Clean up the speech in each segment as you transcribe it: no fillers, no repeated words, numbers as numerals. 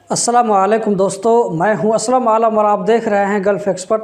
अस्सलाम वालेकुम दोस्तों, मैं हूं असलम आलम और आप देख रहे हैं गल्फ़ एक्सपर्ट।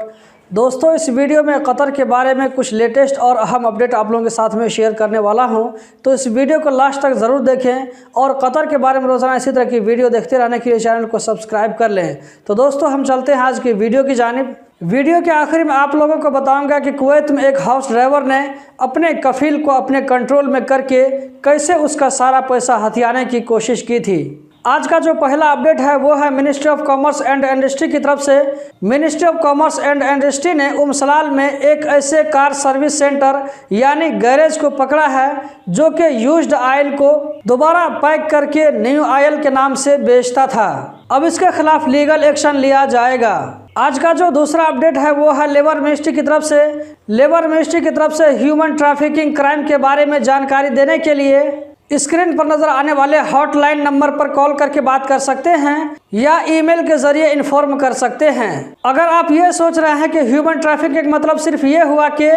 दोस्तों, इस वीडियो में कतर के बारे में कुछ लेटेस्ट और अहम अपडेट आप लोगों के साथ में शेयर करने वाला हूं, तो इस वीडियो को लास्ट तक ज़रूर देखें और कतर के बारे में रोज़ाना इसी तरह की वीडियो देखते रहने के लिए चैनल को सब्सक्राइब कर लें। तो दोस्तों, हम चलते हैं आज की वीडियो की जानिब। वीडियो के आखिर में आप लोगों को बताऊंगा कि कुवैत में एक हाउस ड्राइवर ने अपने कफील को अपने कंट्रोल में करके कैसे उसका सारा पैसा हथियाने की कोशिश की थी। आज का जो पहला अपडेट है वो है ministry of commerce and industry की तरफ से। Ministry of commerce and industry ने सलाल में एक ऐसे कार सर्विस सेंटर यानी गैरेज को पकड़ा है जो कि यूज्ड ऑयल को दोबारा पैक करके न्यू ऑयल के नाम से बेचता था। अब इसके खिलाफ लीगल एक्शन लिया जाएगा। आज का जो दूसरा अपडेट है वो है लेबर मिनिस्ट्री की तरफ से। लेबर मिनिस्ट्री की तरफ से ह्यूमन ट्रैफिकिंग क्राइम के बारे में जानकारी देने के लिए स्क्रीन पर नजर आने वाले हॉटलाइन नंबर पर कॉल करके बात कर सकते हैं या ईमेल के जरिए इन्फॉर्म कर सकते हैं। अगर आप ये सोच रहे हैं कि ह्यूमन ट्रैफिकिंग मतलब सिर्फ ये हुआ कि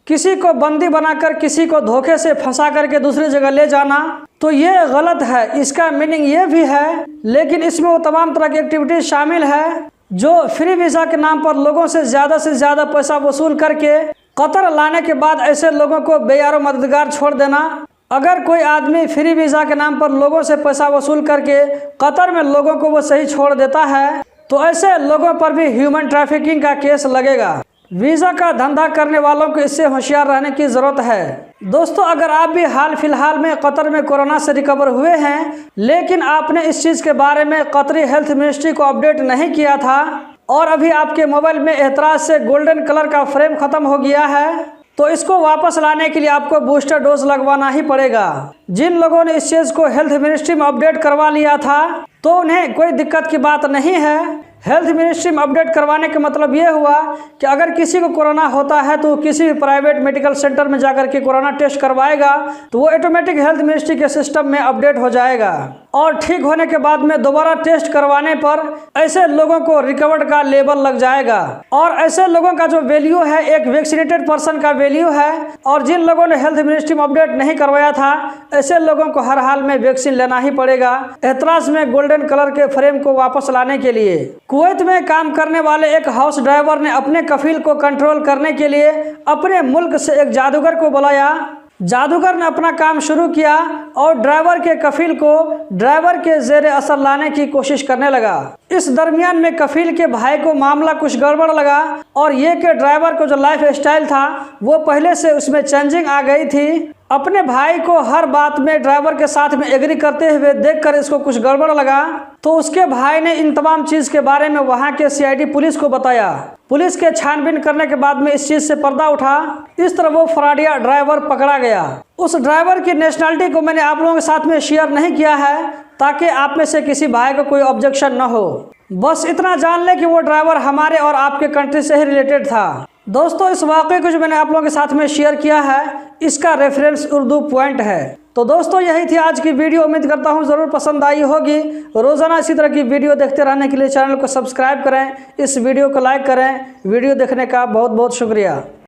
किसी को बंदी बनाकर किसी को धोखे से फंसा करके दूसरी जगह ले जाना, तो ये गलत है। इसका मीनिंग ये भी है, लेकिन इसमें वो तमाम तरह की एक्टिविटीज शामिल है जो फ्री वीजा के नाम पर लोगों से ज्यादा पैसा वसूल करके कतर लाने के बाद ऐसे लोगों को बेयारो मददगार छोड़ देना। अगर कोई आदमी फ्री वीज़ा के नाम पर लोगों से पैसा वसूल करके कतर में लोगों को वो सही छोड़ देता है, तो ऐसे लोगों पर भी ह्यूमन ट्रैफिकिंग का केस लगेगा। वीज़ा का धंधा करने वालों को इससे होशियार रहने की ज़रूरत है। दोस्तों, अगर आप भी हाल फिलहाल में कतर में कोरोना से रिकवर हुए हैं, लेकिन आपने इस चीज़ के बारे में कतरी हेल्थ मिनिस्ट्री को अपडेट नहीं किया था और अभी आपके मोबाइल में एतराज़ से गोल्डन कलर का फ्रेम ख़त्म हो गया है, तो इसको वापस लाने के लिए आपको बूस्टर डोज लगवाना ही पड़ेगा। जिन लोगों ने इस चीज़ को हेल्थ मिनिस्ट्री में अपडेट करवा लिया था, तो उन्हें कोई दिक्कत की बात नहीं है। हेल्थ मिनिस्ट्री में अपडेट करवाने का मतलब ये हुआ कि अगर किसी को कोरोना होता है तो किसी भी प्राइवेट मेडिकल सेंटर में जाकर के कोरोना टेस्ट करवाएगा, तो वो ऑटोमेटिक हेल्थ मिनिस्ट्री के सिस्टम में अपडेट हो जाएगा और ठीक होने के बाद में दोबारा टेस्ट करवाने पर ऐसे लोगों को रिकवर्ड का लेबल लग जाएगा। और ऐसे लोगों का जो वैल्यू है एक वैक्सीनेटेड पर्सन का वैल्यू है। और जिन लोगों ने हेल्थ मिनिस्ट्री में अपडेट नहीं करवाया था, ऐसे लोगों को हर हाल में वैक्सीन लेना ही पड़ेगा एतराज में गोल्डन कलर के फ्रेम को वापस लाने के लिए। कुवैत में काम करने वाले एक हाउस ड्राइवर ने अपने कफील को कंट्रोल करने के लिए अपने मुल्क से एक जादूगर को बुलाया। जादूगर ने अपना काम शुरू किया और ड्राइवर के कफील को ड्राइवर के जेर असर लाने की कोशिश करने लगा। इस दरमियान में कफील के भाई को मामला कुछ गड़बड़ लगा और ये कि ड्राइवर को जो लाइफ स्टाइल था वो पहले से उसमें चेंजिंग आ गई थी। अपने भाई को हर बात में ड्राइवर के साथ में एग्री करते हुए देखकर इसको कुछ गड़बड़ लगा, तो उसके भाई ने इन तमाम चीज़ के बारे में वहां के सीआईडी पुलिस को बताया। पुलिस के छानबीन करने के बाद में इस चीज़ से पर्दा उठा। इस तरह वो फ्रॉडिया ड्राइवर पकड़ा गया। उस ड्राइवर की नेशनलिटी को मैंने आप लोगों के साथ में शेयर नहीं किया है ताकि आप में से किसी भाई को कोई ऑब्जेक्शन न हो। बस इतना जान ले कि वो ड्राइवर हमारे और आपके कंट्री से ही रिलेटेड था। दोस्तों, इस वाक़े को जो मैंने आप लोगों के साथ में शेयर किया है, इसका रेफरेंस उर्दू पॉइंट है। तो दोस्तों, यही थी आज की वीडियो। उम्मीद करता हूँ ज़रूर पसंद आई होगी। रोज़ाना इसी तरह की वीडियो देखते रहने के लिए चैनल को सब्सक्राइब करें, इस वीडियो को लाइक करें। वीडियो देखने का बहुत बहुत शुक्रिया।